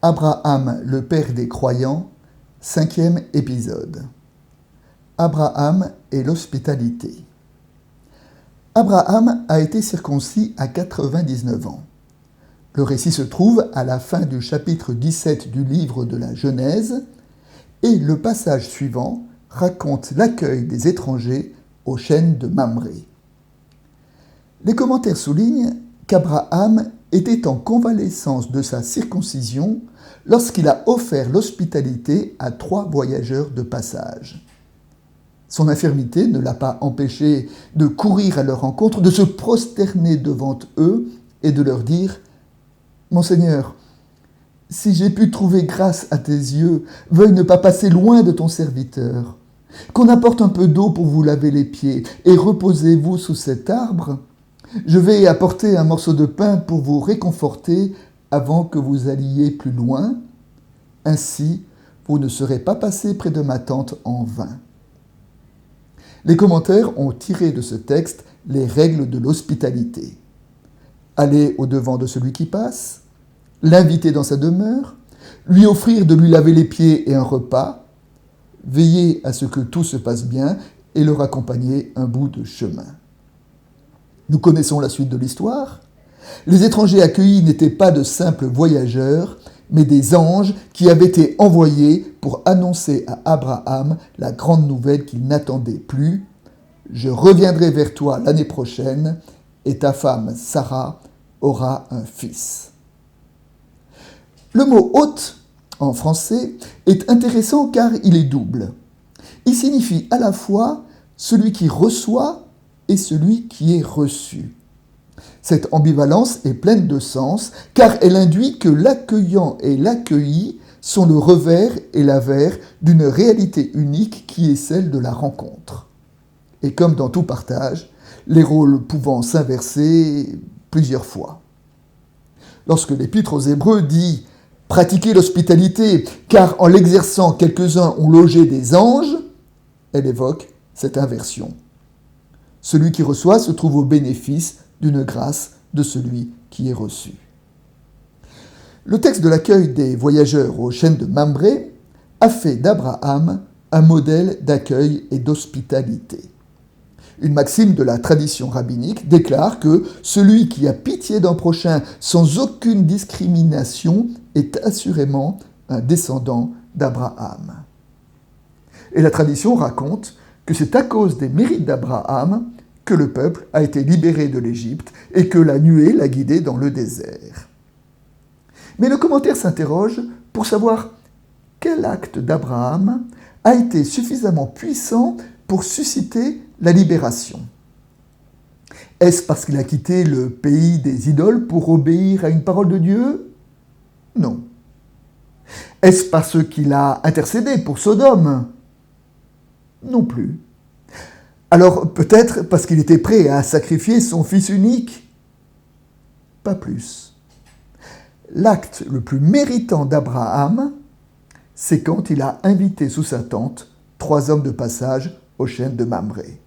Abraham, le père des croyants, 5e épisode. Abraham et l'hospitalité. Abraham a été circoncis à 99 ans. Le récit se trouve à la fin du chapitre 17 du livre de la Genèse et le passage suivant raconte l'accueil des étrangers au chêne de Mamré. Les commentaires soulignent qu'Abraham était en convalescence de sa circoncision lorsqu'il a offert l'hospitalité à 3 voyageurs de passage. Son infirmité ne l'a pas empêché de courir à leur rencontre, de se prosterner devant eux et de leur dire « Mon Seigneur, si j'ai pu trouver grâce à tes yeux, veuille ne pas passer loin de ton serviteur. Qu'on apporte un peu d'eau pour vous laver les pieds et reposez-vous sous cet arbre. Je vais apporter un morceau de pain pour vous réconforter avant que vous alliez plus loin. Ainsi, vous ne serez pas passé près de ma tente en vain. » Les commentaires ont tiré de ce texte les règles de l'hospitalité. Aller au-devant de celui qui passe, l'inviter dans sa demeure, lui offrir de lui laver les pieds et un repas, veiller à ce que tout se passe bien et leur accompagner un bout de chemin. Nous connaissons la suite de l'histoire. Les étrangers accueillis n'étaient pas de simples voyageurs, mais des anges qui avaient été envoyés pour annoncer à Abraham la grande nouvelle qu'il n'attendait plus. « Je reviendrai vers toi l'année prochaine et ta femme Sarah aura un fils. » Le mot « hôte » en français est intéressant car il est double. Il signifie à la fois celui qui reçoit et celui qui est reçu. Cette ambivalence est pleine de sens car elle induit que l'accueillant et l'accueilli sont le revers et l'avers d'une réalité unique qui est celle de la rencontre. Et comme dans tout partage, les rôles pouvant s'inverser plusieurs fois. Lorsque l'Épître aux Hébreux dit « Pratiquez l'hospitalité, car en l'exerçant quelques-uns ont logé des anges », elle évoque cette inversion. Celui qui reçoit se trouve au bénéfice d'une grâce de celui qui est reçu. Le texte de l'accueil des voyageurs au chêne de Mamré a fait d'Abraham un modèle d'accueil et d'hospitalité. Une maxime de la tradition rabbinique déclare que celui qui a pitié d'un prochain sans aucune discrimination est assurément un descendant d'Abraham. Et la tradition raconte que c'est à cause des mérites d'Abraham que le peuple a été libéré de l'Égypte et que la nuée l'a guidé dans le désert. Mais le commentaire s'interroge pour savoir quel acte d'Abraham a été suffisamment puissant pour susciter la libération. Est-ce parce qu'il a quitté le pays des idoles pour obéir à une parole de Dieu ? Non. Est-ce parce qu'il a intercédé pour Sodome ? Non plus. Alors peut-être parce qu'il était prêt à sacrifier son fils unique ? Pas plus. L'acte le plus méritant d'Abraham, c'est quand il a invité sous sa tente 3 hommes de passage au chêne de Mamré.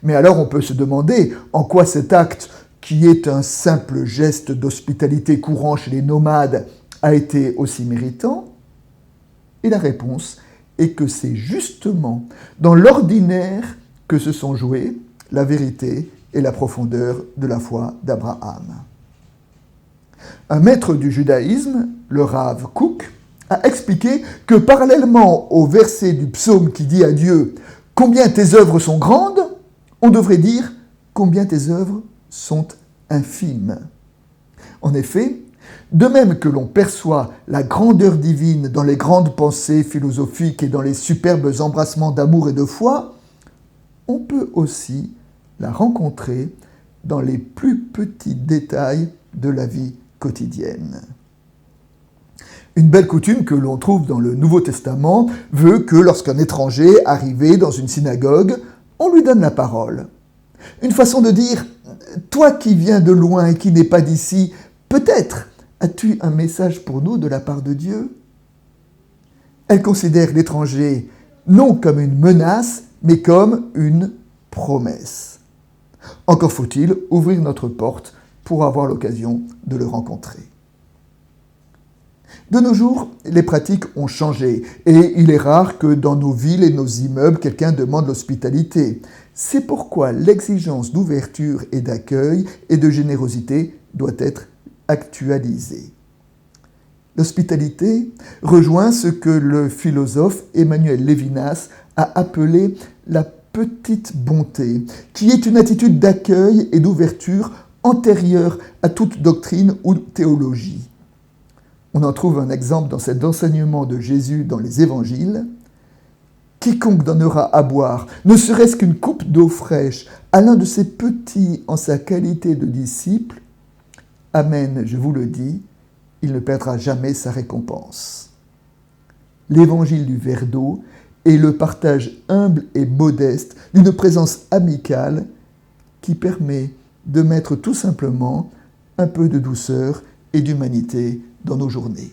Mais alors on peut se demander en quoi cet acte, qui est un simple geste d'hospitalité courant chez les nomades, a été aussi méritant ? Et la réponse est que c'est justement dans l'ordinaire que se sont jouées la vérité et la profondeur de la foi d'Abraham. Un maître du judaïsme, le Rav Kook, a expliqué que parallèlement au verset du psaume qui dit à Dieu « Combien tes œuvres sont grandes ?» on devrait dire « Combien tes œuvres sont infimes ?» En effet, de même que l'on perçoit la grandeur divine dans les grandes pensées philosophiques et dans les superbes embrassements d'amour et de foi, on peut aussi la rencontrer dans les plus petits détails de la vie quotidienne. Une belle coutume que l'on trouve dans le Nouveau Testament veut que lorsqu'un étranger arrivé dans une synagogue, on lui donne la parole. Une façon de dire « Toi qui viens de loin et qui n'es pas d'ici, peut-être as-tu un message pour nous de la part de Dieu ?» Elle considère l'étranger non comme une menace, mais comme une promesse. Encore faut-il ouvrir notre porte pour avoir l'occasion de le rencontrer. De nos jours, les pratiques ont changé et il est rare que dans nos villes et nos immeubles, quelqu'un demande l'hospitalité. C'est pourquoi l'exigence d'ouverture et d'accueil et de générosité doit être actualisée. L'hospitalité rejoint ce que le philosophe Emmanuel Lévinas a appelé la petite bonté, qui est une attitude d'accueil et d'ouverture antérieure à toute doctrine ou théologie. On en trouve un exemple dans cet enseignement de Jésus dans les évangiles. « Quiconque donnera à boire, ne serait-ce qu'une coupe d'eau fraîche, à l'un de ses petits en sa qualité de disciple, Amen, je vous le dis, il ne perdra jamais sa récompense. » L'évangile du verre d'eau est le partage humble et modeste d'une présence amicale qui permet de mettre tout simplement un peu de douceur et d'humanité dans nos journées.